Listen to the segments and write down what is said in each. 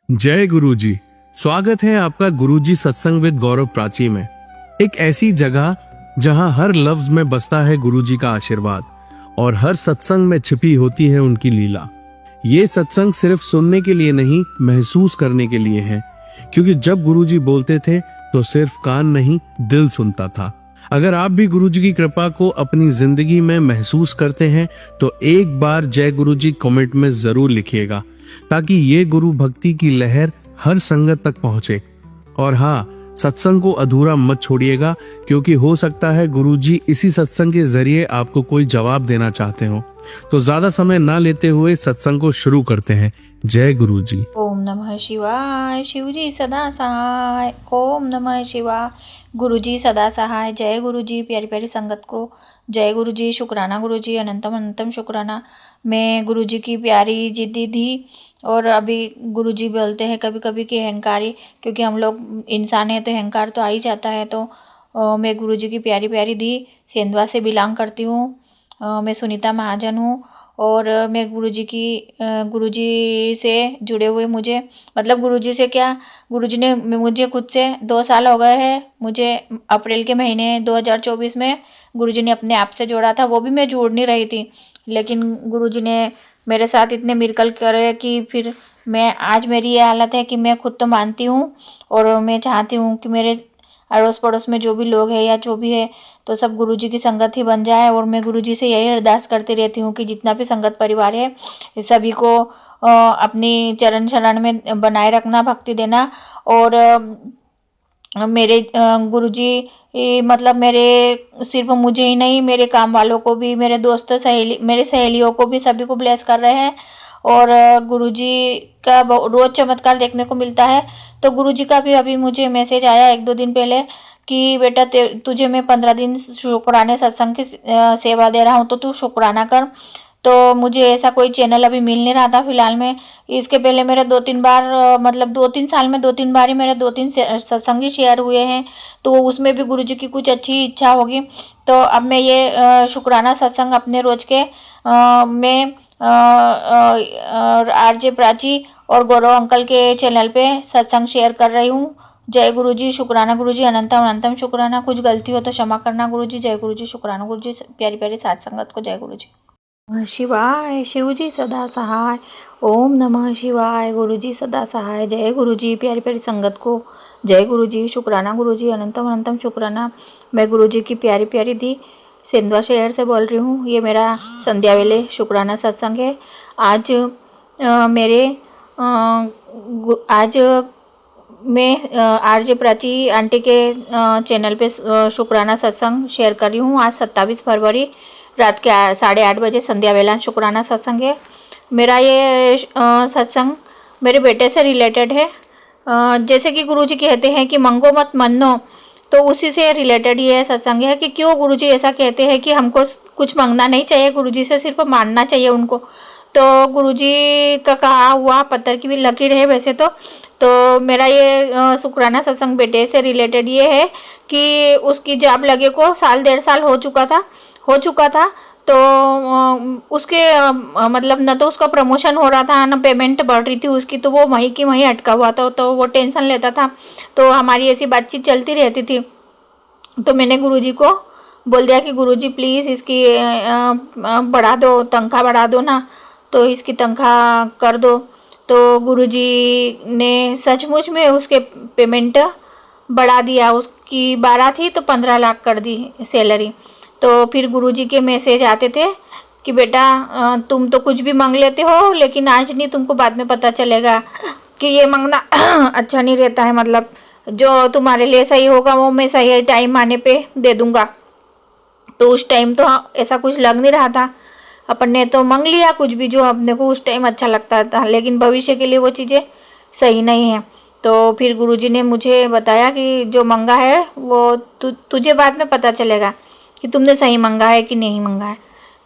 जय गुरुजी। स्वागत है आपका गुरुजी सत्संग विद गौरव प्राची में। एक ऐसी जगह जहां हर लफ्ज में बसता है गुरुजी का आशीर्वाद और हर सत्संग में छिपी होती है उनकी लीला। ये सत्संग सिर्फ सुनने के लिए नहीं, महसूस करने के लिए है, क्योंकि जब गुरुजी बोलते थे तो सिर्फ कान नहीं, दिल सुनता था। अगर आप भी गुरुजी की कृपा को अपनी जिंदगी में महसूस करते हैं तो एक बार जय गुरुजी कमेंट में जरूर लिखिएगा, ताकि ये गुरु भक्ति की लहर हर संगत तक पहुंचे। और हाँ, सत्संग को अधूरा मत छोड़िएगा, क्योंकि हो सकता है गुरुजी इसी सत्संग के जरिए आपको कोई जवाब देना चाहते हो। तो ज्यादा समय ना लेते हुए सत्संग को शुरू करते हैं। जय गुरुजी। ओम नमः शिवाय। शिवजी सदा सहाय। ओम नमः शिवाय। गुरुजी सदा सहाय। जय गुरुजी। प्यारी प्यारी संगत को जय गुरुजी। शुक्राना गुरुजी, अनंतम अनंतम शुक्राना। मैं गुरुजी की प्यारी जिद्दी थी, और अभी गुरुजी बोलते हैं कभी कभी कि अहंकारी, क्योंकि हम लोग इंसान हैं तो अहंकार तो आ ही जाता है। तो मैं गुरुजी की प्यारी प्यारी दी सेंधवा से बिलोंग करती हूँ। मैं सुनीता महाजन हूँ, और मैं गुरुजी से जुड़े हुए, मुझे मतलब गुरुजी से क्या, गुरुजी ने मुझे खुद से 2 साल हो गए हैं। मुझे अप्रैल के महीने 2024 में गुरुजी ने अपने आप से जोड़ा था। वो भी मैं जोड़ नहीं रही थी, लेकिन गुरुजी ने मेरे साथ इतने मिरेकल करे कि फिर मैं आज मेरी ये हालत है कि मैं खुद तो मानती हूँ, और मैं चाहती हूँ कि मेरे अड़ोस पड़ोस में जो भी लोग हैं या जो भी है, तो सब गुरुजी की संगत ही बन जाए। और मैं गुरुजी से यही अरदास करती रहती हूँ कि जितना भी संगत परिवार है, सभी को अपनी चरण शरण में बनाए रखना, भक्ति देना। और मेरे गुरुजी मतलब मेरे सिर्फ मुझे ही नहीं, मेरे काम वालों को भी, मेरे दोस्त सहेली, मेरे सहेलियों को भी, सभी को ब्लेस कर रहे हैं। और गुरुजी का रोज चमत्कार देखने को मिलता है। तो गुरुजी का भी अभी मुझे मैसेज आया 1-2 दिन पहले कि बेटा तुझे मैं 15 दिन शुक्राने सत्संग की सेवा दे रहा हूँ, तो तू शुक्राना कर। तो मुझे ऐसा कोई चैनल अभी मिल नहीं रहा था फिलहाल में। इसके पहले मेरे 2-3 बार मतलब 2-3 साल में 2-3 बार ही मेरे 2-3 सत्संग ही शेयर हुए हैं। तो उसमें भी गुरुजी की कुछ अच्छी इच्छा होगी। तो अब मैं ये शुक्राना सत्संग अपने रोज के में आरजे प्राची और गौरव अंकल के चैनल पे सत्संग शेयर कर रही हूँ। जय गुरुजी। शुक्राना गुरुजी, अनंतम अनंतम शुक्राना। कुछ गलती हो तो क्षमा करना गुरुजी। जय गुरुजी। शुक्राना गुरुजी। प्यारी प्यारी साथ संगत को जय गुरुजी। नमः शिवाय। शिवजी सदा सहाय। ओम नमः शिवाय। गुरुजी सदा सहाय। जय गुरुजी। प्यारी प्यारी संगत को जय गुरुजी। शुक्राना गुरुजी, अनंतम अनंतम शुक्राना। मैं गुरुजी की प्यारी प्यारी दी सेंधवा शहर से बोल रही हूँ। ये मेरा संध्या वेले शुक्राना सत्संग है। आज आज मैं आरजे प्राची आंटी के चैनल पे शुक्राना सत्संग शेयर कर रही हूँ। आज 27 फरवरी रात के 8:30 बजे संध्या वेला शुक्राना सत्संग है। मेरा ये सत्संग मेरे बेटे से रिलेटेड है। जैसे कि गुरुजी कहते हैं कि मंगो मत मन्नो, तो उसी से रिलेटेड ये सत्संग है कि क्यों गुरुजी ऐसा कहते हैं कि हमको कुछ मांगना नहीं चाहिए, गुरुजी से सिर्फ मानना चाहिए उनको। तो गुरुजी का कहा हुआ पत्थर की भी लकीर है वैसे तो मेरा ये शुक्राना सत्संग बेटे से रिलेटेड ये है कि उसकी जॉब लगे को 1.5 साल हो चुका था। तो उसके मतलब न तो उसका प्रमोशन हो रहा था, न पेमेंट बढ़ रही थी उसकी, तो वो वहीं की वहीं अटका हुआ था। तो वो टेंशन लेता था। तो हमारी ऐसी बातचीत चलती रहती थी। तो मैंने गुरुजी को बोल दिया कि गुरुजी प्लीज़ इसकी बढ़ा दो, तनख्वाह बढ़ा दो ना, तो इसकी तनख्वाह कर दो। तो गुरुजी ने सचमुच में उसके पेमेंट बढ़ा दिया। उसकी 12 थी तो 15 लाख कर दी सैलरी। तो फिर गुरुजी के मैसेज आते थे कि बेटा तुम तो कुछ भी मांग लेते हो, लेकिन आज नहीं, तुमको बाद में पता चलेगा कि ये मांगना अच्छा नहीं रहता है। मतलब जो तुम्हारे लिए सही होगा वो मैं सही टाइम आने पे दे दूंगा। तो उस टाइम तो ऐसा कुछ लग नहीं रहा था। अपन ने तो मांग लिया कुछ भी जो अपने को उस टाइम अच्छा लगता था, लेकिन भविष्य के लिए वो चीज़ें सही नहीं है। तो फिर गुरुजी ने मुझे बताया कि जो मांगा है वो तुझे बाद में पता चलेगा कि तुमने सही मांगा है कि नहीं मांगा है।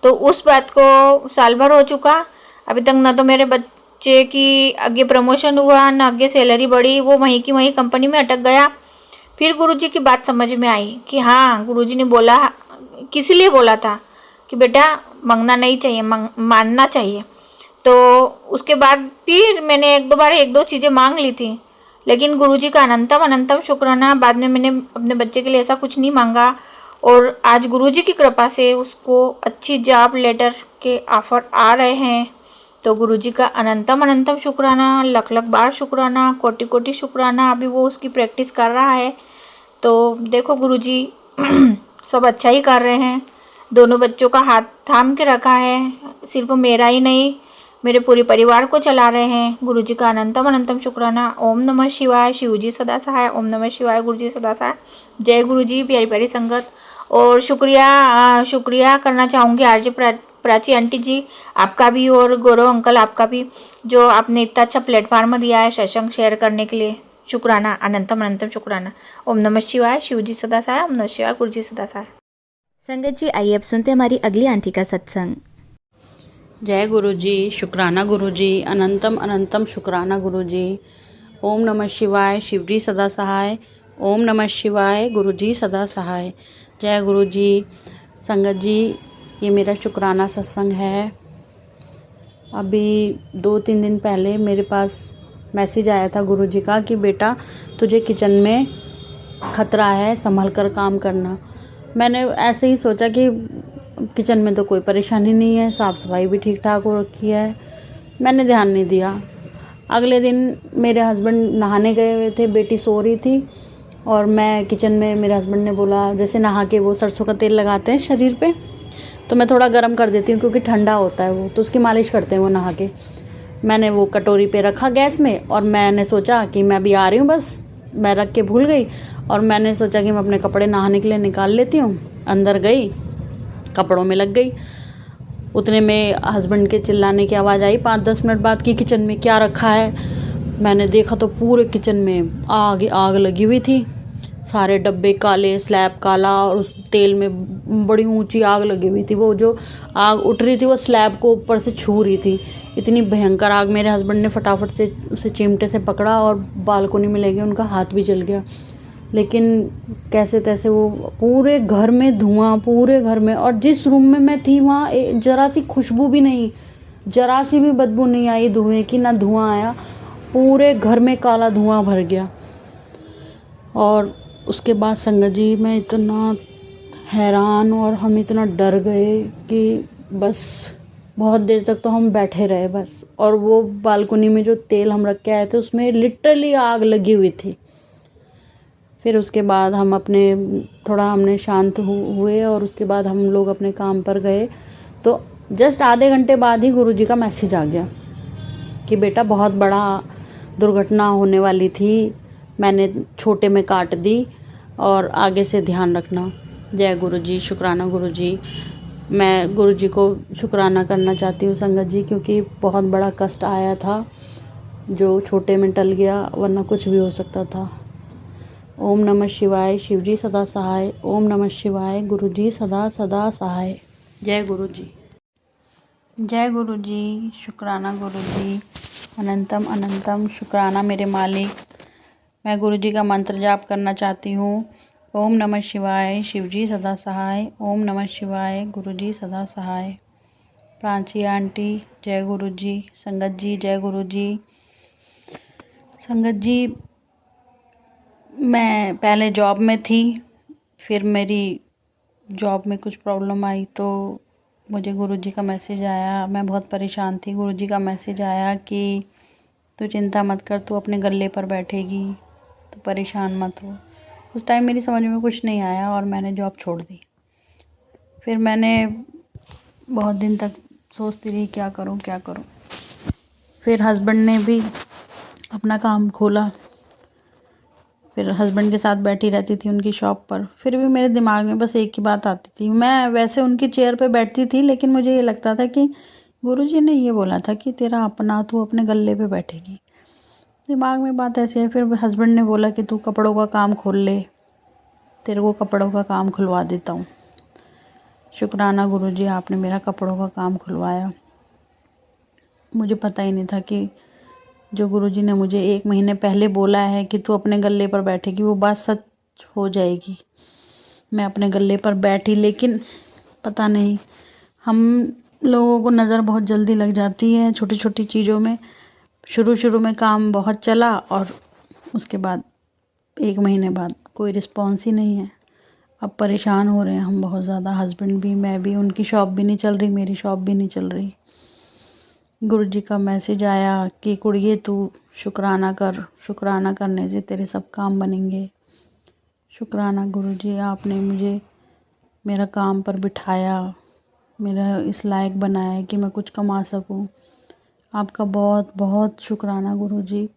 तो उस बात को साल भर हो चुका, अभी तक ना तो मेरे बच्चे की आगे प्रमोशन हुआ, ना आगे सैलरी बढ़ी, वो वहीं की वहीं कंपनी में अटक गया। फिर गुरुजी की बात समझ में आई कि हाँ, गुरुजी ने बोला, किस लिए बोला था कि बेटा मांगना नहीं चाहिए, मानना चाहिए। तो उसके बाद भी मैंने एक दो चीज़ें मांग ली थी, लेकिन गुरुजी का अनंतम अनंतम शुक्राना, बाद में मैंने अपने बच्चे के लिए ऐसा कुछ नहीं मांगा। और आज गुरुजी की कृपा से उसको अच्छी जॉब लेटर के ऑफर आ रहे हैं। तो गुरुजी का अनंतम अनंतम शुक्राना, लख लख बार शुक्राना, कोटि कोटि शुक्राना। अभी वो उसकी प्रैक्टिस कर रहा है। तो देखो गुरुजी सब अच्छा ही कर रहे हैं। दोनों बच्चों का हाथ थाम के रखा है, सिर्फ मेरा ही नहीं, मेरे पूरे परिवार को चला रहे हैं। गुरुजी का अनंतम अनंतम शुक्राना। ओम नमः शिवाय, शिवजी सदा सहाय। ओम नमः शिवाय, गुरुजी सदा सहाय। जय गुरुजी, प्यारी प्यारी संगत। और शुक्रिया करना चाहूँगी आरजे प्राची आंटी जी, आपका भी, और गौरव अंकल आपका भी, जो आपने इतना अच्छा प्लेटफॉर्म दिया है सत्संग शेयर करने के लिए। शुक्राना, अनंतम अनंतम शुक्राना। ओम नमः शिवाय, शिवजी सदा सहाय। ओम नमः शिवाय, गुरुजी सदा सहाय। संगत जी, आइए अब सुनते हैं हमारी अगली आंटी का सत्संग। जय गुरु जी, शुक्राना गुरु जी, अनंतम अनंतम शुक्राना गुरु जी। ओम नमः शिवाय, शिवजी सदा सहाय। ओम नमः शिवाय, गुरु जी सदा सहाय। जय गुरु जी। संगत जी, ये मेरा शुक्राना सत्संग है। अभी 2-3 दिन पहले मेरे पास मैसेज आया था गुरु जी का कि बेटा तुझे किचन में खतरा है, संभल कर काम करना। मैंने ऐसे ही सोचा कि किचन में तो कोई परेशानी नहीं है, साफ़ सफाई भी ठीक ठाक हो रखी है, मैंने ध्यान नहीं दिया। अगले दिन मेरे हस्बैंड नहाने गए हुए थे, बेटी सो रही थी और मैं किचन में, मेरे हस्बैंड ने बोला जैसे नहा के वो सरसों का तेल लगाते हैं शरीर पे, तो मैं थोड़ा गर्म कर देती हूँ क्योंकि ठंडा होता है वो, तो उसकी मालिश करते हैं वो नहा के। मैंने वो कटोरी पे रखा गैस में और मैंने सोचा कि मैं भी आ रही हूँ, बस मैं रख के भूल गई और मैंने सोचा कि मैं अपने कपड़े नहाने के लिए निकाल लेती हूँ। अंदर गई, कपड़ों में लग गई। उतने में हस्बैंड के चिल्लाने की आवाज़ आई 5-10 मिनट बाद कि किचन में क्या रखा है। मैंने देखा तो पूरे किचन में आग लगी हुई थी, सारे डब्बे काले, स्लैब काला और उस तेल में बड़ी ऊंची आग लगी हुई थी। वो जो आग उठ रही थी वो स्लैब को ऊपर से छू रही थी, इतनी भयंकर आग। मेरे हस्बैंड ने फटाफट से उसे चिमटे से पकड़ा और बालकोनी में ले गए, उनका हाथ भी जल गया। लेकिन कैसे तैसे वो पूरे घर में धुआं, पूरे घर में, और जिस रूम में मैं थी वहाँ जरा सी खुशबू भी नहीं, जरा सी भी बदबू नहीं आई धुएं की, ना धुआं आया। पूरे घर में काला धुआं भर गया। और उसके बाद संगत जी मैं इतना हैरान और हम इतना डर गए कि बस बहुत देर तक तो हम बैठे रहे बस। और वो बालकनी में जो तेल हम रख के आए थे उसमें लिटरली आग लगी हुई थी। फिर उसके बाद हम हमने शांत हुए और उसके बाद हम लोग अपने काम पर गए। तो जस्ट आधे घंटे बाद ही गुरुजी का मैसेज आ गया कि बेटा बहुत बड़ा दुर्घटना होने वाली थी, मैंने छोटे में काट दी और आगे से ध्यान रखना। जय गुरुजी, शुक्राना गुरुजी। मैं गुरुजी को शुक्राना करना चाहती हूँ संगत जी, क्योंकि बहुत बड़ा कष्ट आया था जो छोटे में टल गया, वरना कुछ भी हो सकता था। ओम नमः शिवाय, शिवजी सदा सहाय। ओम नमः शिवाय, गुरुजी सदा सदा सहाय। जय गुरुजी। जय गुरुजी, शुक्राना गुरुजी, अनंतम अनंतम शुक्राना मेरे मालिक। मैं गुरुजी का मंत्र जाप करना चाहती हूँ। ओम नमः शिवाय, शिवजी सदा सहाय। ओम नमः शिवाय, गुरुजी सदा सहाय। प्राची आंटी जय गुरुजी। संगत जी जय गुरुजी। संगत जी, मैं पहले जॉब में थी, फिर मेरी जॉब में कुछ प्रॉब्लम आई तो मुझे गुरुजी का मैसेज आया। मैं बहुत परेशान थी। गुरुजी का मैसेज आया कि तू चिंता मत कर, तू अपने गल्ले पर बैठेगी, तो परेशान मत हो। उस टाइम मेरी समझ में कुछ नहीं आया और मैंने जॉब छोड़ दी। फिर मैंने बहुत दिन तक सोचती रही क्या करूं क्या करूं। फिर हस्बैंड ने भी अपना काम खोला, फिर हस्बैंड के साथ बैठी रहती थी उनकी शॉप पर। फिर भी मेरे दिमाग में बस एक ही बात आती थी। मैं वैसे उनकी चेयर पे बैठती थी, लेकिन मुझे ये लगता था कि गुरुजी ने ये बोला था कि तेरा अपना, तू अपने गल्ले पे बैठेगी। दिमाग में बात ऐसी है। फिर हस्बैंड ने बोला कि तू कपड़ों का काम खोल ले, तेरे को कपड़ों का काम खुलवा देता हूँ। शुक्राना गुरुजी, आपने मेरा कपड़ों का काम खुलवाया। मुझे पता ही नहीं था कि जो गुरुजी ने मुझे 1 महीने पहले बोला है कि तू अपने गल्ले पर बैठेगी, वो बात सच हो जाएगी। मैं अपने गल्ले पर बैठी, लेकिन पता नहीं, हम लोगों को नज़र बहुत जल्दी लग जाती है छोटी छोटी चीज़ों में। शुरू शुरू में काम बहुत चला और उसके बाद 1 महीने बाद कोई रिस्पॉन्स ही नहीं है। अब परेशान हो रहे हैं हम बहुत ज़्यादा, हस्बैंड भी, मैं भी। उनकी शॉप भी नहीं चल रही, मेरी शॉप भी नहीं चल रही। गुरुजी का मैसेज आया कि कुड़िए तू शुक्राना कर, शुक्राना करने से तेरे सब काम बनेंगे। शुक्राना गुरुजी, आपने मुझे मेरा काम पर बिठाया, मेरा इस लायक बनाया कि मैं कुछ कमा सकूं। आपका बहुत बहुत शुक्राना गुरुजी।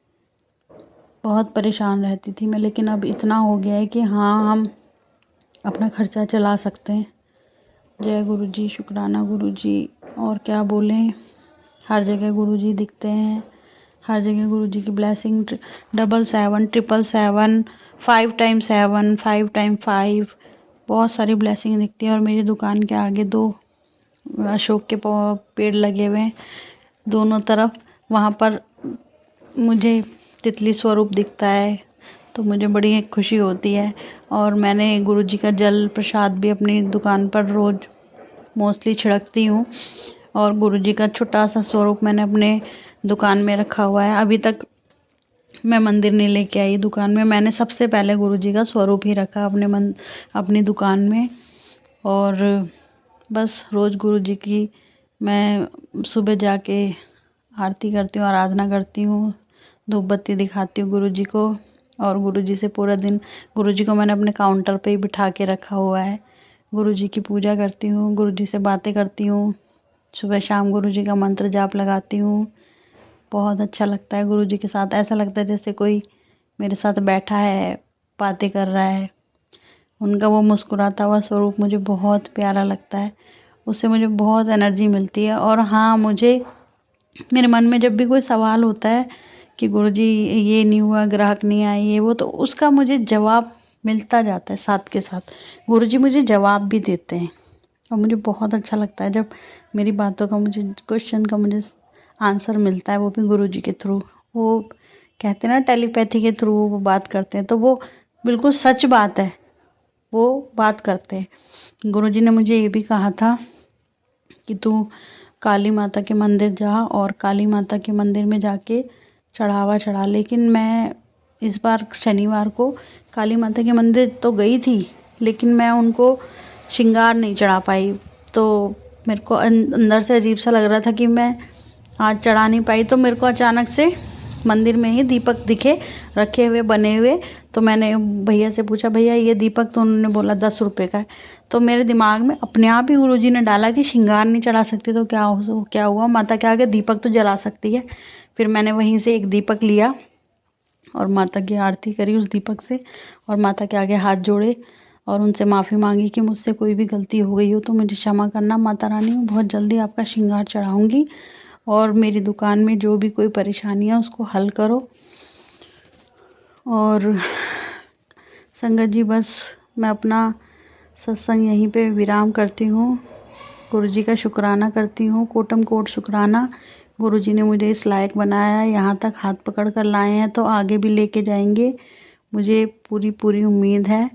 बहुत परेशान रहती थी मैं, लेकिन अब इतना हो गया है कि हाँ, हम अपना खर्चा चला सकते हैं। जय गुरुजी, शुक्राना गुरुजी। और क्या बोलें, हर जगह गुरुजी दिखते हैं, हर जगह गुरुजी की ब्लेसिंग। 777, 777, 5 टाइम 7, 5 टाइम 5, बहुत सारी ब्लेसिंग दिखती है। और मेरी दुकान के आगे 2 अशोक के पेड़ लगे हुए हैं दोनों तरफ। वहाँ पर मुझे तितली स्वरूप दिखता है, तो मुझे बड़ी खुशी होती है। और मैंने गुरुजी का जल प्रसाद भी अपनी दुकान पर रोज़ मोस्टली छिड़कती हूँ। और गुरुजी का छोटा सा स्वरूप मैंने अपने दुकान में रखा हुआ है। अभी तक मैं मंदिर नहीं लेके आई दुकान में, मैंने सबसे पहले गुरुजी का स्वरूप ही रखा अपनी दुकान में। और बस रोज़ गुरुजी की मैं सुबह जाके आरती करती हूँ, आराधना करती हूँ, धूप बत्ती दिखाती हूँ गुरुजी को। और गुरुजी से पूरा दिन, गुरुजी को मैंने अपने काउंटर पे ही बिठा के रखा हुआ है। गुरुजी की पूजा करती हूँ, गुरुजी से बातें करती हूँ, सुबह शाम गुरुजी का मंत्र जाप लगाती हूँ। बहुत अच्छा लगता है गुरुजी के साथ। ऐसा लगता है जैसे कोई मेरे साथ बैठा है, बातें कर रहा है। उनका वो मुस्कुराता हुआ स्वरूप मुझे बहुत प्यारा लगता है, उससे मुझे बहुत एनर्जी मिलती है। और हाँ, मुझे मेरे मन में जब भी कोई सवाल होता है कि गुरुजी ये नहीं हुआ, ग्राहक नहीं आए, ये वो, तो उसका मुझे जवाब मिलता जाता है साथ के साथ। गुरुजी मुझे जवाब भी देते हैं और मुझे बहुत अच्छा लगता है जब मेरी बातों का, मुझे क्वेश्चन का मुझे आंसर मिलता है, वो भी गुरुजी के थ्रू। वो कहते हैं ना, टेलीपैथी के थ्रू वो बात करते हैं, तो वो बिल्कुल सच बात है, वो बात करते हैं। गुरुजी ने मुझे ये भी कहा था कि तू काली माता के मंदिर जा और काली माता के मंदिर में जाके चढ़ावा चढ़ा। लेकिन मैं इस बार शनिवार को काली माता के मंदिर तो गई थी, लेकिन मैं उनको श्रृंगार नहीं चढ़ा पाई। तो मेरे को अंदर से अजीब सा लग रहा था कि मैं आज चढ़ा नहीं पाई। तो मेरे को अचानक से मंदिर में ही दीपक दिखे रखे हुए, बने हुए। तो मैंने भैया से पूछा, भैया ये दीपक? तो उन्होंने बोला 10 रुपये का है। तो मेरे दिमाग में अपने आप ही गुरुजी ने डाला कि श्रृंगार नहीं चढ़ा सकती तो क्या हुआ, माता के आगे दीपक तो जला सकती है। फिर मैंने वहीं से एक दीपक लिया और माता की आरती करी उस दीपक से, और माता के आगे हाथ जोड़े और उनसे माफ़ी मांगी कि मुझसे कोई भी गलती हो गई हो तो मुझे क्षमा करना माता रानी। बहुत जल्दी आपका श्रृंगार चढ़ाऊँगी और मेरी दुकान में जो भी कोई परेशानी है उसको हल करो। और संगत जी, बस मैं अपना सत्संग यहीं पे विराम करती हूँ। गुरुजी का शुक्राना करती हूँ, कोटम कोट शुक्राना। गुरुजी ने मुझे इस लायक बनाया है, यहाँ तक हाथ पकड़ कर लाए हैं, तो आगे भी लेके जाएंगे, मुझे पूरी पूरी उम्मीद है।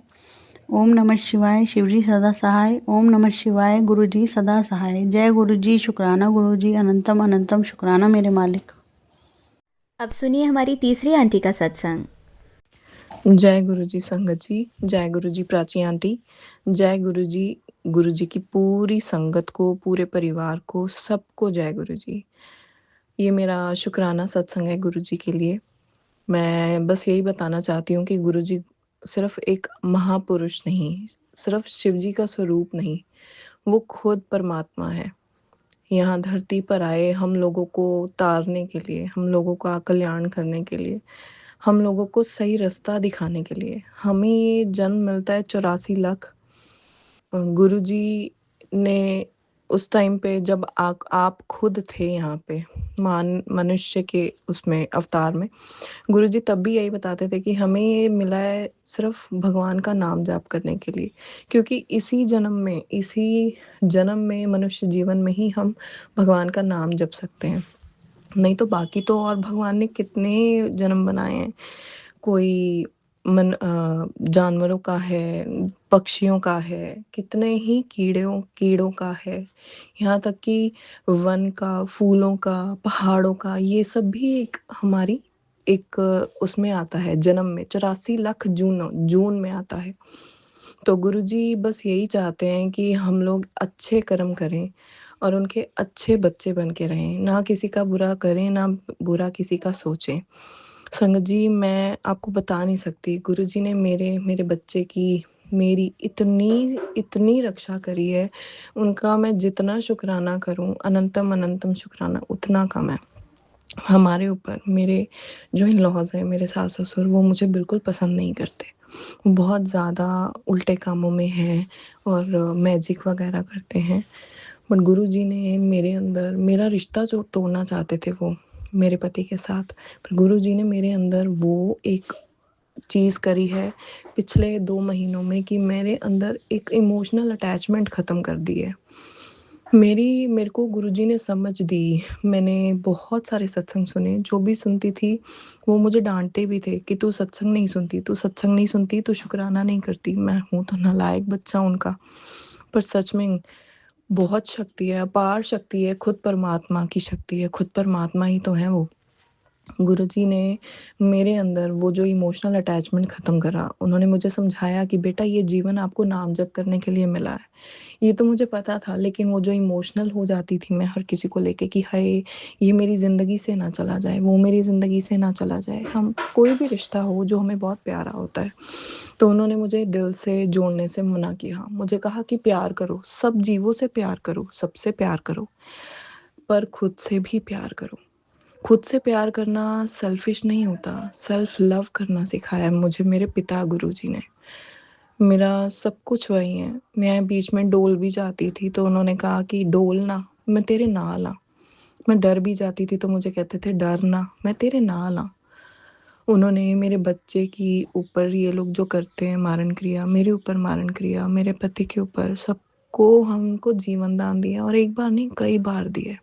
ओम नमः शिवाय, शिवजी सदा सहाय। ओम नमः शिवाय, गुरुजी सदा सहाय। जय गुरुजी, शुक्राना गुरुजी, अनंतम अनंतम शुक्राना मेरे मालिक। अब सुनिए हमारी तीसरी आंटी का सत्संग। जय गुरुजी संगत जी, जय गुरुजी प्राची आंटी, जय गुरुजी, गुरुजी की पूरी संगत को, पूरे परिवार को, सबको जय गुरुजी। ये मेरा शुक्राना सत्संग है गुरुजी के लिए। मैं बस यही बताना चाहती हूँ कि गुरुजी सिर्फ एक महापुरुष नहीं, सिर्फ शिवजी का स्वरूप नहीं, वो खुद परमात्मा है। यहाँ धरती पर आए हम लोगों को तारने के लिए, हम लोगों का कल्याण करने के लिए, हम लोगों को सही रास्ता दिखाने के लिए। हमें ये जन्म मिलता है 84 लाख। गुरुजी ने उस टाइम पे जब आप खुद थे यहाँ पे मनुष्य के उसमें अवतार में, गुरुजी तब भी यही बताते थे कि हमें ये मिला है सिर्फ भगवान का नाम जाप करने के लिए, क्योंकि इसी जन्म में मनुष्य जीवन में ही हम भगवान का नाम जप सकते हैं। नहीं तो बाकी तो और भगवान ने कितने जन्म बनाए हैं। कोई जानवरों का है, पक्षियों का है, कितने ही कीड़ों का है, यहाँ तक कि वन का, फूलों का, पहाड़ों का, ये सब भी एक हमारी एक उसमें आता है जन्म में। 84 लाख जून में आता है। तो गुरुजी बस यही चाहते हैं कि हम लोग अच्छे कर्म करें और उनके अच्छे बच्चे बन के रहें, ना किसी का बुरा करें, ना बुरा किसी का सोचें। संगत जी, मैं आपको बता नहीं सकती, गुरुजी ने मेरे बच्चे की, मेरी इतनी इतनी रक्षा करी है, उनका मैं जितना शुक्राना करूं, अनंतम अनंतम शुक्राना उतना कम है। हमारे ऊपर मेरे जो इन लॉज हैं, मेरे सास ससुर, वो मुझे बिल्कुल पसंद नहीं करते। वो बहुत ज़्यादा उल्टे कामों में हैं और मैजिक वगैरह करते हैं। बट गुरुजी ने मेरे अंदर, मेरा रिश्ता जो तोड़ना चाहते थे वो मेरे पति के साथ, पर गुरुजी ने मेरे अंदर वो एक चीज़ करी है पिछले 2 महीनों में कि मेरे अंदर एक इमोशनल अटैचमेंट ख़त्म कर दी है। मेरे को गुरुजी ने समझ दी। मैंने बहुत सारे सत्संग सुने, जो भी सुनती थी वो मुझे डांटते भी थे कि तू सत्संग नहीं सुनती, तू सत्संग नहीं सुनती, तू शुक्राना नहीं करती। मैं हूँ तो नालायक बच्चा उनका, पर सच में बहुत शक्ति है, अपार शक्ति है, खुद परमात्मा की शक्ति है, खुद परमात्मा ही तो है वो। गुरुजी ने मेरे अंदर वो जो इमोशनल अटैचमेंट ख़त्म करा। उन्होंने मुझे समझाया कि बेटा, ये जीवन आपको नाम जप करने के लिए मिला है। ये तो मुझे पता था, लेकिन वो जो इमोशनल हो जाती थी मैं हर किसी को लेके कि हाय, ये मेरी ज़िंदगी से ना चला जाए, वो मेरी ज़िंदगी से ना चला जाए। हम कोई भी रिश्ता हो जो हमें बहुत प्यारा होता है, तो उन्होंने मुझे दिल से जोड़ने से मना किया। मुझे कहा कि प्यार करो, सब जीवों से प्यार करो, सबसे प्यार करो, पर खुद से भी प्यार करो। खुद से प्यार करना सेल्फिश नहीं होता, सेल्फ लव करना सिखाया है मुझे मेरे पिता गुरुजी ने। मेरा सब कुछ वही है। मैं बीच में डोल भी जाती थी तो उन्होंने कहा कि डोल ना, मैं तेरे नाल हाँ। मैं डर भी जाती थी तो मुझे कहते थे डर ना, मैं तेरे नाल हाँ। उन्होंने मेरे बच्चे की ऊपर ये लोग जो करते हैं मारण क्रिया, मेरे ऊपर मारण क्रिया, मेरे पति के ऊपर, सबको हमको जीवन दान दिया, और एक बार नहीं कई बार दिए।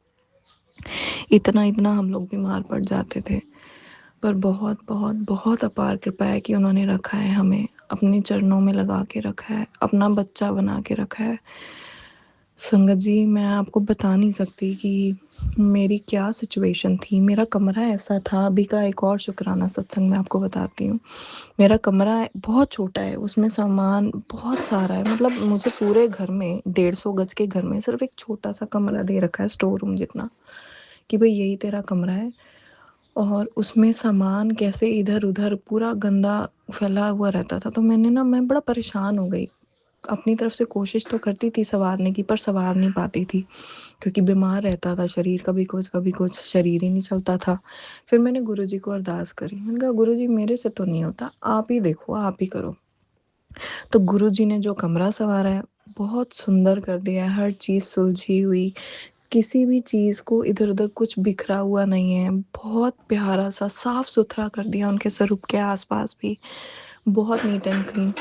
इतना इतना हम लोग बीमार पड़ जाते थे, पर बहुत बहुत बहुत अपार कृपा है कि उन्होंने रखा है, हमें अपने चरणों में लगा के रखा है, अपना बच्चा बना के रखा है। संगत जी, मैं आपको बता नहीं सकती कि मेरी क्या सिचुएशन थी। मेरा कमरा ऐसा था, अभी का एक और शुक्राना सत्संग मैं आपको बताती हूँ। मेरा कमरा बहुत छोटा है, उसमें सामान बहुत सारा है, मतलब मुझे पूरे घर में 150 गज के घर में सिर्फ एक छोटा सा कमरा दे रखा है, स्टोर रूम जितना, कि भाई यही तेरा कमरा है। और उसमें सामान कैसे इधर उधर पूरा गंदा फैला हुआ रहता था। तो मैं बड़ा परेशान हो गई। अपनी तरफ से कोशिश तो करती थी संवारने की, पर संवार नहीं पाती थी क्योंकि बीमार रहता था शरीर, कभी कुछ शरीर ही नहीं चलता था। फिर मैंने गुरुजी को अरदास करी। मैंने कहा गुरुजी, मेरे से तो नहीं होता, आप ही देखो, आप ही करो। तो गुरुजी ने जो कमरा संवारा है बहुत सुंदर कर दिया है, हर चीज़ सुलझी हुई, किसी भी चीज़ को इधर उधर कुछ बिखरा हुआ नहीं है, बहुत प्यारा सा साफ सुथरा कर दिया। उनके स्वरूप के आसपास भी बहुत नीट एंड क्लीन।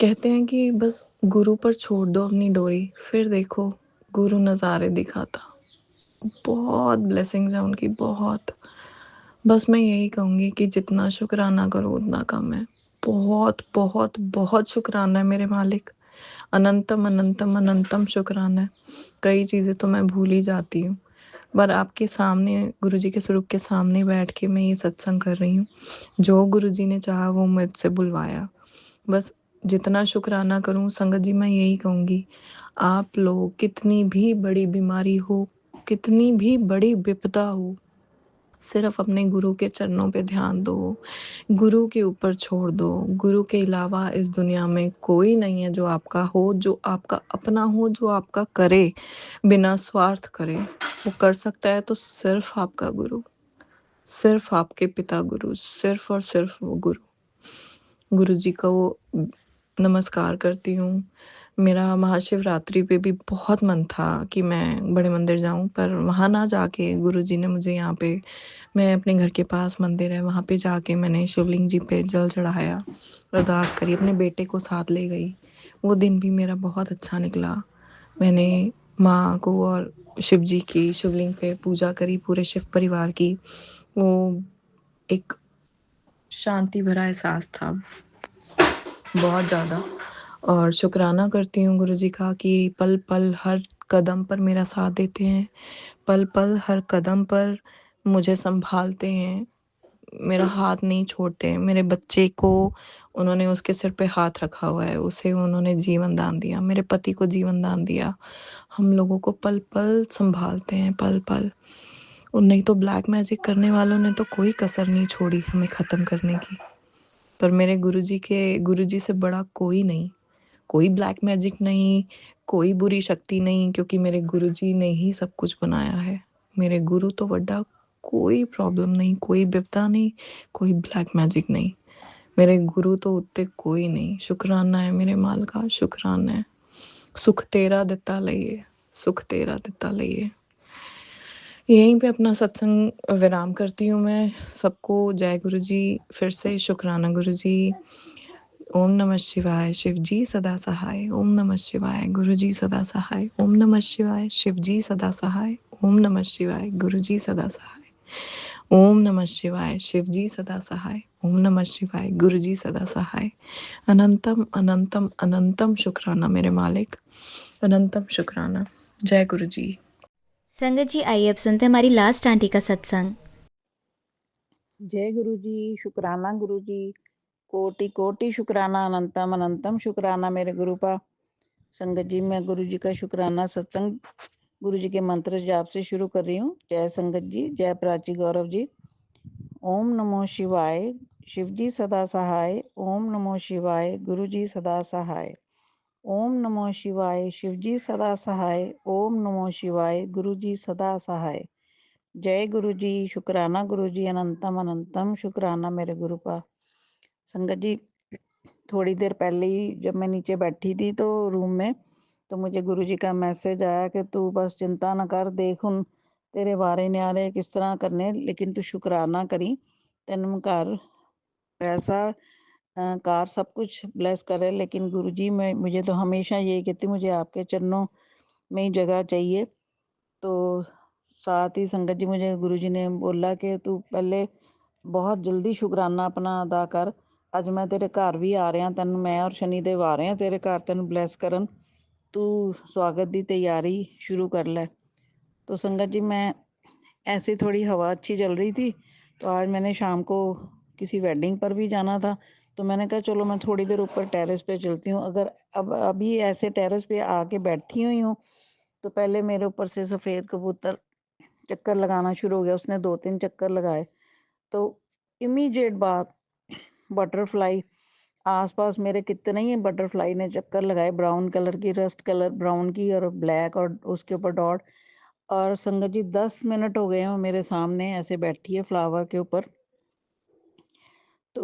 कहते हैं कि बस गुरु पर छोड़ दो अपनी डोरी, फिर देखो गुरु नज़ारे दिखाता। बहुत ब्लेसिंग्स हैं उनकी, बहुत। बस मैं यही कहूँगी कि जितना शुक्राना करो उतना कम है। बहुत बहुत बहुत शुक्राना है मेरे मालिक, अनंतम अनंतम अनंतम शुक्राना है। कई चीज़ें तो मैं भूल ही जाती हूँ, पर आपके सामने, गुरुजी के स्वरूप के सामने बैठ के मैं ये सत्संग कर रही हूँ। जो गुरुजी ने चाहा वो मुझसे बुलवाया। बस जितना शुक्राना करूँ संगत जी, मैं यही कहूँगी, आप लोग कितनी भी बड़ी बीमारी हो, कितनी भी बड़ी विपदा हो, सिर्फ अपने गुरु के चरणों पे ध्यान दो, गुरु के ऊपर छोड़ दो। गुरु के अलावा इस दुनिया में कोई नहीं है जो आपका हो, जो आपका अपना हो, जो आपका करे बिना स्वार्थ करे। वो कर सकता है तो सिर्फ आपका गुरु, सिर्फ आपके पिता गुरु, सिर्फ और सिर्फ वो गुरु। गुरु जी को नमस्कार करती हूँ। मेरा महाशिवरात्रि पे भी बहुत मन था कि मैं बड़े मंदिर जाऊँ, पर वहाँ ना जाके गुरुजी ने मुझे यहाँ पे, मैं अपने घर के पास मंदिर है वहाँ पे जाके मैंने शिवलिंग जी पे जल चढ़ाया, अरदास करी, अपने बेटे को साथ ले गई। वो दिन भी मेरा बहुत अच्छा निकला। मैंने माँ को और शिव जी की शिवलिंग पे पूजा करी, पूरे शिव परिवार की। वो एक शांति भरा एहसास था, बहुत ज़्यादा। और शुक्राना करती हूँ गुरुजी का कि पल पल हर कदम पर मेरा साथ देते हैं, पल पल हर कदम पर मुझे संभालते हैं, मेरा हाथ नहीं छोड़ते हैं। मेरे बच्चे को उन्होंने उसके सिर पे हाथ रखा हुआ है, उसे उन्होंने जीवन दान दिया, मेरे पति को जीवन दान दिया। हम लोगों को पल पल संभालते हैं, पल पल। और नहीं तो ब्लैक मैजिक करने वालों ने तो कोई कसर नहीं छोड़ी हमें ख़त्म करने की। पर मेरे गुरुजी से बड़ा कोई नहीं, कोई ब्लैक मैजिक नहीं, कोई बुरी शक्ति नहीं, क्योंकि मेरे गुरुजी ने ही सब कुछ बनाया है। मेरे गुरु तो वड्डा कोई प्रॉब्लम नहीं, कोई बिपता नहीं, कोई ब्लैक मैजिक नहीं। मेरे गुरु तो उत्ते कोई नहीं। शुक्राना है मेरे मालिका, शुक्राना है। सुख तेरा दिता लइए, सुख तेरा दिता लइए। यहीं पे अपना सत्संग विराम करती हूँ मैं। सबको जय गुरु जी। फिर से शुक्राना गुरु जी। ओम नमः शिवाय, शिव जी सदा सहाय। ओम नमः शिवाय, गुरु जी सदा सहाय। ओम नमः शिवाय, शिव जी सदा सहाय। ओम नमः शिवाय, गुरु जी सदा सहाय। ओम नमः शिवाय, शिव जी सदा सहाय। ओम नमः शिवाय, गुरु जी सदा सहाय। अनंतम अनंतम अनंतम शुक्राना मेरे मालिक, अनंतम शुक्राना। जय गुरु जी। संगत जी आइए अब सुनते हैं हमारी लास्ट आंटी का सत्संग। जय गुरु जी, शुक्राना गुरु जी, कोटि कोटि शुक्राना, अनंतम अनंतम शुक्राना मेरे गुरु पा। संगत जी, मैं गुरु जी का शुक्राना सत्संग गुरु जी के मंत्र जाप से शुरू कर रही हूँ। जय संगत जी, जय प्राची गौरव जी। ओम नमो शिवाय, शिव जी सदा सहाय। ओम नमो शिवाय, गुरु जी सदा सहाय। ओम नमो शिवाय, शिव जी सदा सहाय। ओम नमो शिवाय, गुरु जी सदा सहाय। जय गुरु जी, शुक्राना गुरु जी, अनंतम अनंतम शुक्राना मेरे गुरु पा। संगत जी, थोड़ी देर पहले ही जब मैं नीचे बैठी थी तो रूम में, तो मुझे गुरु जी का मैसेज आया कि तू बस चिंता ना कर, देख हुन तेरे वारे न्यारे किस तरह करने, लेकिन तू शुक्राना करी, तेन घर पैसा कार सब कुछ ब्लेस करे। लेकिन गुरु जी, मैं मुझे तो हमेशा यही कहती, मुझे आपके चरणों में ही जगह चाहिए। तो साथ ही संगत जी, मुझे गुरु जी ने बोला कि तू पहले बहुत जल्दी शुक्राना अपना अदा कर। ਅੱਜ ਮੈਂ ਤੇਰੇ ਘਰ ਵੀ ਆ ਰਿਹਾ, ਤੈਨੂੰ ਮੈਂ ਔਰ ਸ਼ਨੀਦੇਵ ਆ ਰਹੇ ਹਾਂ ਤੇਰੇ ਘਰ ਤੈਨੂੰ ਬਲੈਸ ਕਰਨ, ਤੂੰ स्वागत ਦੀ तैयारी शुरू कर ले। तो संगत जी, मैं ऐसी थोड़ी हवा अच्छी चल रही थी, तो आज मैंने शाम को किसी वेडिंग पर भी जाना था, तो मैंने कहा चलो मैं थोड़ी देर ऊपर टेरेस पे चलती हूँ। अगर अब अभी ऐसे टेरेस पे आके बैठी हुई हूँ, तो पहले मेरे ऊपर से सफ़ेद कबूतर चक्कर लगाना शुरू हो गया। उसने 2-3 चक्कर लगाए, तो इमीडिएट बाद बटरफ्लाई आसपास मेरे कितने ही बटरफ्लाई ने चक्कर लगाए, ब्राउन कलर की, रस्ट कलर ब्राउन की और ब्लैक और उसके ऊपर डॉट। और संगत जी, 10 मिनट हो गए हैं मेरे सामने ऐसे बैठी है फ्लावर के ऊपर। तो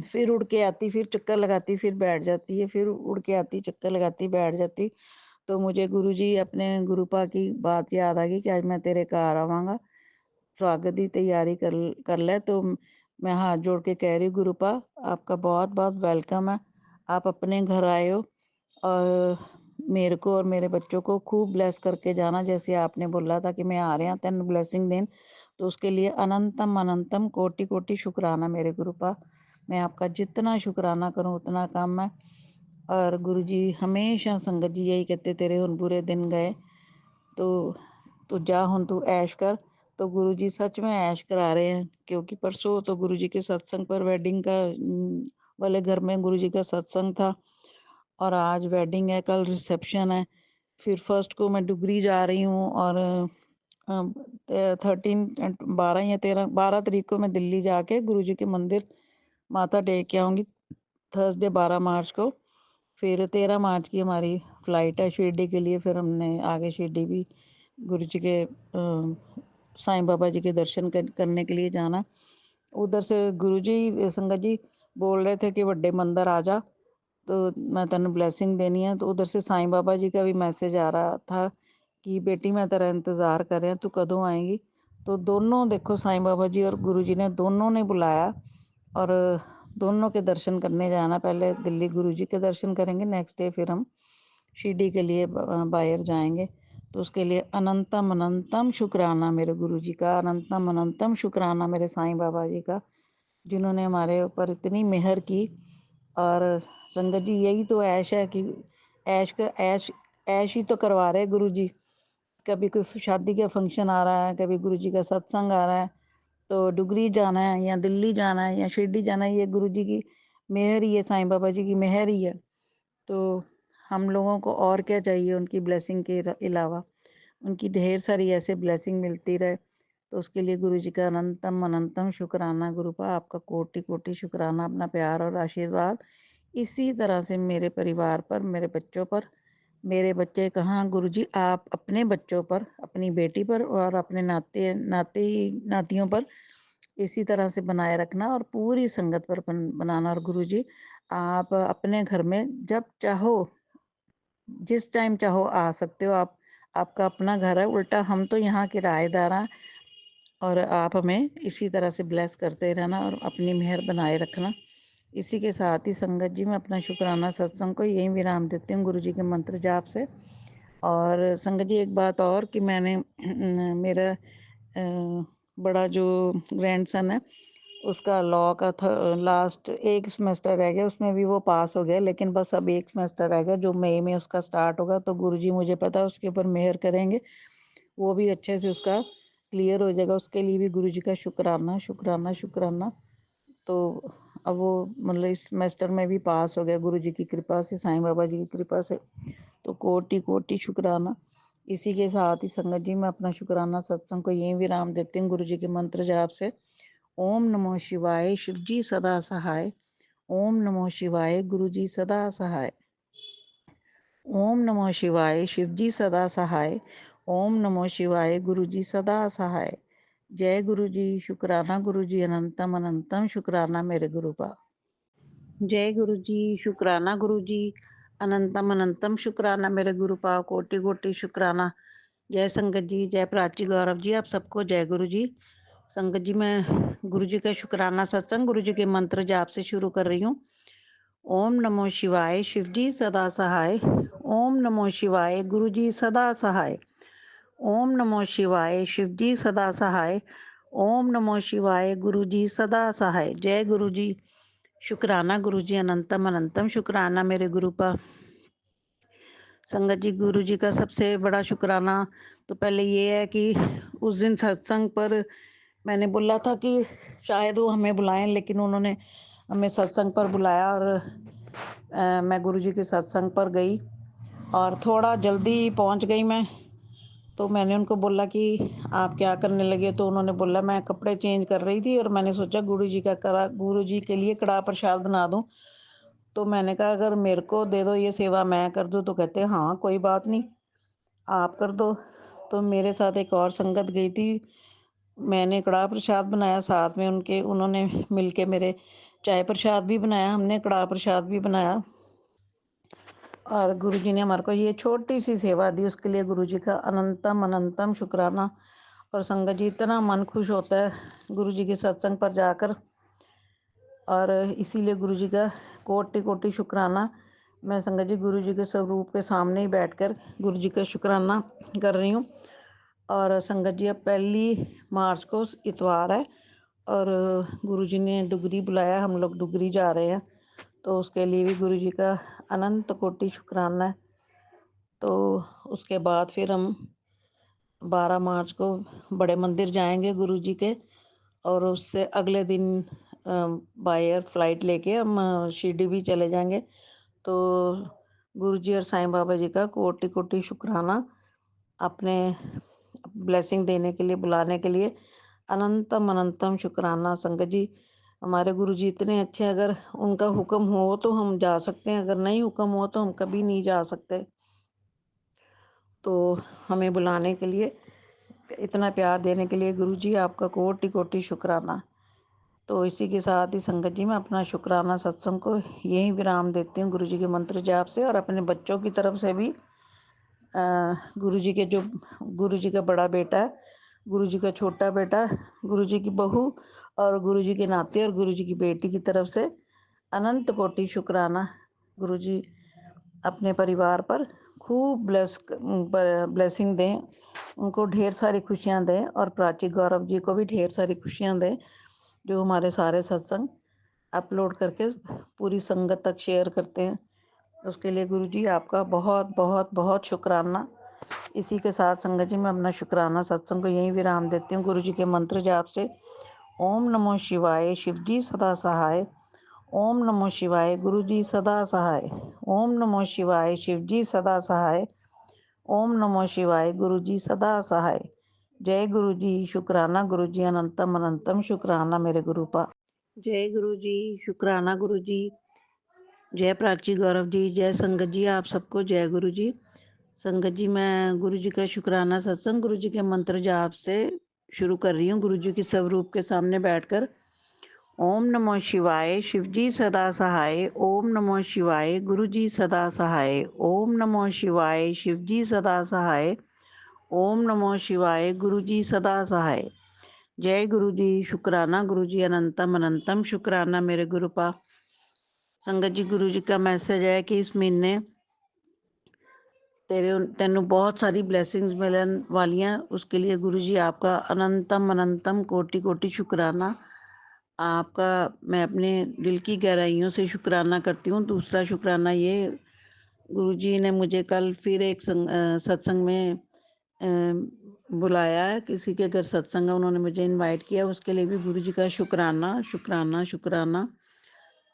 फिर उड़ के आती, फिर चक्कर लगाती, फिर बैठ जाती है, फिर उड़ के आती, चक्कर लगाती, बैठ जाती। तो मुझे गुरुजी अपने गुरुपा की बात याद आ गई कि आज मैं तेरे घर आवांगा, स्वागत की तैयारी कर ले। तो मैं हाथ जोड़ के कह रही हूँ, गुरुपा आपका बहुत बहुत वेलकम है, आप अपने घर आए हो और मेरे को और मेरे बच्चों को खूब ब्लेस करके जाना, जैसे आपने बोला था कि मैं आ रहा तेन ब्लेसिंग देन। तो उसके लिए अनंतम अनंतम कोटि कोटि शुक्राना मेरे गुरुपा। मैं आपका जितना शुक्राना करूं उतना कम है। और गुरुजी हमेशा संगत जी यही कहते, तेरे हुन बुरे दिन गए, तो तू जा हुन तू ऐश कर। तो गुरुजी सच में ऐश करा रहे हैं, क्योंकि परसों तो गुरुजी के सत्संग पर वेडिंग का वाले घर में गुरुजी का सत्संग था, और आज वेडिंग है, कल रिसेप्शन है। फिर फर्स्ट को मैं डुगरी जा रही हूँ, और 12 तारीख को मैं दिल्ली जाके गुरुजी के मंदिर माथा टेक के आऊँगी, थर्सडे 12 मार्च को। फिर 13 मार्च की हमारी फ़्लाइट है शिरडी के लिए। फिर हमने आगे शिरडी भी गुरु जी के साईं बाबा जी के दर्शन करने के लिए जाना। उधर से गुरु जी संगत जी बोल रहे थे कि बड़े मंदिर आ जा, तो मैं तेन ब्लेसिंग देनी है। तो उधर से साईं बाबा जी का भी मैसेज आ रहा था कि बेटी मैं तेरा इंतज़ार कर रहा, तू कदों आएगी। तो दोनों देखो, साईं बाबा जी और गुरु जी ने दोनों ने बुलाया, और दोनों के दर्शन करने जाना। पहले दिल्ली गुरु जी के दर्शन करेंगे, नेक्स्ट डे फिर हम शिरडी के लिए बाहर जाएंगे। तो उसके लिए अनंतम अनंतम शुक्राना मेरे गुरु जी का, अनंतम अनंतम शुक्राना मेरे साईं बाबा जी का, जिन्होंने हमारे ऊपर इतनी मेहर की। और संगत जी यही तो ऐश है कि ऐश ऐश ही तो करवा रहे गुरु जी। कभी कोई शादी का फंक्शन आ रहा है, कभी गुरु जी का सत्संग आ रहा है, तो डुगरी जाना है या दिल्ली जाना है या शिरडी जाना है, ये गुरु जी की मेहर ही है, साईं बाबा जी की मेहर ही है। तो हम लोगों को और क्या चाहिए उनकी ब्लेसिंग के अलावा। उनकी ढेर सारी ऐसे ब्लेसिंग मिलती रहे, तो उसके लिए गुरु जी का अनंतम अनंतम शुक्राना। गुरुपा आपका कोटि कोटि शुक्राना, अपना प्यार और आशीर्वाद इसी तरह से मेरे परिवार पर, मेरे बच्चों पर, मेरे बच्चे कहाँ गुरु जी, आप अपने बच्चों पर, अपनी बेटी पर और अपने नातियों पर इसी तरह से बनाए रखना और पूरी संगत पर बनाना। और गुरु जी आप अपने घर में जब चाहो, जिस टाइम चाहो आ सकते हो आप। आपका अपना घर है, उल्टा हम तो यहाँ किराएदार हैं। और आप हमें इसी तरह से ब्लेस करते रहना और अपनी मेहर बनाए रखना। इसी के साथ ही संगत जी मैं अपना शुक्राना सत्संग को यहीं विराम देती हूँ गुरु जी के मंत्र जाप से। और संगत जी एक बात और कि मैंने मेरा बड़ा जो ग्रैंडसन है उसका लॉ का था, लास्ट एक सेमेस्टर रह गया, उसमें भी वो पास हो गया, लेकिन बस अब एक सेमेस्टर रह गया जो मई में उसका स्टार्ट होगा। तो गुरुजी मुझे पता है उसके ऊपर मेहर करेंगे, वो भी अच्छे से उसका क्लियर हो जाएगा। उसके लिए भी गुरुजी का शुक्राना शुक्राना शुक्राना। तो अब वो मतलब इस सेमेस्टर में भी पास हो गया गुरुजी की कृपा से, साईं बाबा जी की कृपा से। तो कोटि कोटि शुक्राना। इसी के साथ ही संगत जी मैं अपना शुक्राना सत्संग को यहीं विराम देती हूँ गुरु जी के मंत्र जाप से। ओम नमो शिवाय, शिव जी सदा सहाय। ओम नमो शिवाय, गुरु जी सदा सहाय। ओम नमो शिवाय, शिव जी सदा सहाय। ओम नमो शिवाय, गुरु जी सदा सहाय। जय गुरु जी, शुक्राना गुरु जी, अनंतम अनंतम शुक्राना मेरे गुरुपा। जय गुरु जी, शुक्राना गुरु जी, अनंतम अनंतम शुक्राना मेरे गुरुपा, कोटि कोटि शुक्राना। जय संगत जी, जय प्राची गौरव जी, आप सबको जय गुरु जी। संगत जी मैं गुरु जी का शुक्राना सत्संग गुरु जी के मंत्र जाप से शुरू कर रही हूँ। ओम नमो शिवाय, शिव जी सदा सहाय। ओम नमो शिवाय, गुरु जी सदा सहाय। ओम नमो शिवाय, शिव जी सदा सहाय। ओम नमो शिवाय, गुरु जी सदा सहाय। जय गुरु जी, शुक्राना गुरु जी, अनंतम अनंतम शुक्राना मेरे गुरुपा। संगत जी गुरु जी का सबसे बड़ा शुक्राना तो पहले ये है कि उस दिन सत्संग पर मैंने बोला था कि शायद वो हमें बुलाएं, लेकिन उन्होंने हमें सत्संग पर बुलाया और मैं गुरु जी के सत्संग पर गई और थोड़ा जल्दी पहुंच गई मैं। तो मैंने उनको बोला कि आप क्या करने लगे, तो उन्होंने बोला मैं कपड़े चेंज कर रही थी और मैंने सोचा गुरु जी के लिए कड़ा प्रसाद बना दूं। तो मैंने कहा अगर मेरे को दे दो ये सेवा मैं कर दूं, तो कहते हाँ कोई बात नहीं आप कर दो। तो मेरे साथ एक और संगत गई थी, मैंने कड़ा प्रसाद बनाया, साथ में उन्होंने मिलके मेरे चाय प्रसाद भी बनाया, हमने कड़ा प्रसाद भी बनाया। और गुरु जी ने हमारे को ये छोटी सी सेवा दी, उसके लिए गुरु जी का अनंतम अनंतम शुक्राना। और संगत जी इतना मन खुश होता है गुरु जी के सत्संग पर जाकर, और इसीलिए गुरु जी का कोटि कोटि शुक्राना। मैं संगत जी गुरु जी के स्वरूप के सामने ही बैठकर गुरु जी का शुक्राना कर रही हूँ। और संगत जी अब 1 मार्च को इतवार है और गुरु जी ने डुगरी बुलाया, हम लोग डुगरी जा रहे हैं, तो उसके लिए भी गुरु जी का अनंत कोटि शुक्राना है। तो उसके बाद फिर हम 12 मार्च को बड़े मंदिर जाएंगे गुरु जी के, और उससे अगले दिन बाय एयर फ्लाइट लेके हम शिरडी भी चले जाएंगे। तो गुरु जी और साईं बाबा जी का कोटि कोटि शुक्राना, अपने ब्लेसिंग देने के लिए, बुलाने के लिए अनंतम अनंतम शुक्राना। संगत जी हमारे गुरु जी इतने अच्छे, अगर उनका हुक्म हो तो हम जा सकते हैं, अगर नहीं हुक्म हो तो हम कभी नहीं जा सकते। तो हमें बुलाने के लिए, इतना प्यार देने के लिए गुरु जी आपका कोटि कोटि शुक्राना। तो इसी के साथ ही संगत जी मैं अपना शुक्राना सत्संग को यहीं विराम देती हूँ गुरु जी के मंत्र जाप से। और अपने बच्चों की तरफ से भी गुरु जी के जो गुरु जी का बड़ा बेटा है, गुरु जी का छोटा बेटा, गुरु जी की बहू और गुरु जी के नाते और गुरु जी की बेटी की तरफ से अनंत कोटि शुक्राना। गुरु जी अपने परिवार पर खूब ब्लेसिंग दें, उनको ढेर सारी खुशियाँ दें, और प्राची गौरव जी को भी ढेर सारी खुशियाँ दें, जो हमारे सारे सत्संग अपलोड करके पूरी संगत तक शेयर करते हैं। उसके लिए गुरुजी आपका बहुत बहुत बहुत शुक्राना। इसी के साथ संगत जी मैं अपना शुक्राना सत्संग को यहीं विराम देती हूँ गुरुजी के मंत्र जाप से। ओम नमो शिवाय, शिवजी सदा सहाय। ओम नमो शिवाय, गुरुजी सदा सहाय। ओम नमो शिवाय, शिवजी सदा सहाय। ओम नमो शिवाय, गुरुजी सदा सहाय। जय गुरुजी, शुक्राना गुरुजी, अनंतम अनंतम शुक्राना मेरे गुरुपा। जय गुरुजी, शुक्राना गुरुजी। जय प्राची गौरव जी, जय संगत जी, आप सबको जय गुरु जी। संगत जी मैं गुरु जी का शुक्राना सत्संग गुरु जी के मंत्र जाप से शुरू कर रही हूँ गुरु जी की स्वरूप के सामने बैठकर। ओम नमो शिवाय, शिवजी सदा सहाय। ओम नमो शिवाय, गुरु जी सदा सहाय। ओम नमो शिवाय, शिवजी सदा सहाय। ओम नमो शिवाय, गुरु जी सदा सहाय। जय गुरु जी, शुक्राना गुरु जी, अनंतम अनंतम शुक्राना मेरे गुरुपा। संगत जी गुरु जी का मैसेज है कि इस महीने ਤੈਨੂੰ बहुत सारी ब्लैसिंग्स मिलन वालियाँ। उसके लिए गुरु जी आपका अनंतम अनंतम कोटि कोटि शुक्राना। आपका मैं अपने दिल की गहराइयों से शुक्राना करती हूँ। दूसरा शुक्राना ये, गुरु जी ने मुझे कल फिर एक सत्संग में बुलाया है। किसी के घर सत्संग है, उन्होंने मुझे इनवाइट किया, उसके लिए भी गुरु जी का शुक्राना शुक्राना शुक्राना।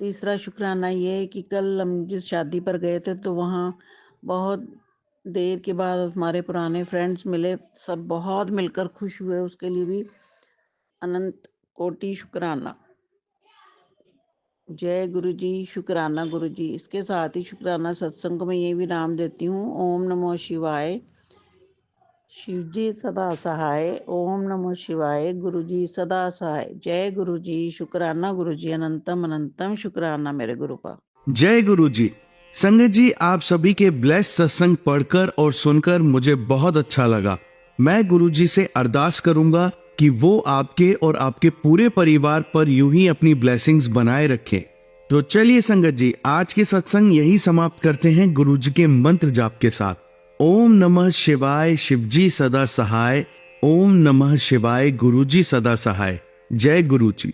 तीसरा शुक्राना ये है कि कल हम जिस शादी पर गए थे तो वहाँ बहुत देर के बाद हमारे पुराने फ्रेंड्स मिले, सब बहुत मिलकर खुश हुए। उसके लिए भी अनंत कोटि शुक्राना। जय गुरु जी, शुक्राना गुरु जी। इसके साथ ही शुक्राना सत्संग को मैं ये भी नाम देती हूँ। ओम नमो शिवाय, शिवजी सदा सहाय। ओम नमो शिवाय, गुरु जी सदा सहाय। जय गुरु जी, शुक्राना गुरु जी, अनंतम अनंतम शुक्राना मेरे गुरुपा। जय गुरु जी। संगत जी आप सभी के ब्लेस सत्संग पढ़कर और सुनकर मुझे बहुत अच्छा लगा। मैं गुरु जी से अरदास करूंगा कि वो आपके और आपके पूरे परिवार पर यूं ही अपनी ब्लेसिंग्स बनाए रखें। तो चलिए संगत जी आज के सत्संग यही समाप्त करते हैं गुरु जी के मंत्र जाप के साथ। ओम नमः शिवाय, शिवजी सदा सहाय। ओम नमः शिवाय, गुरु जी सदा सहाय। जय गुरु जी।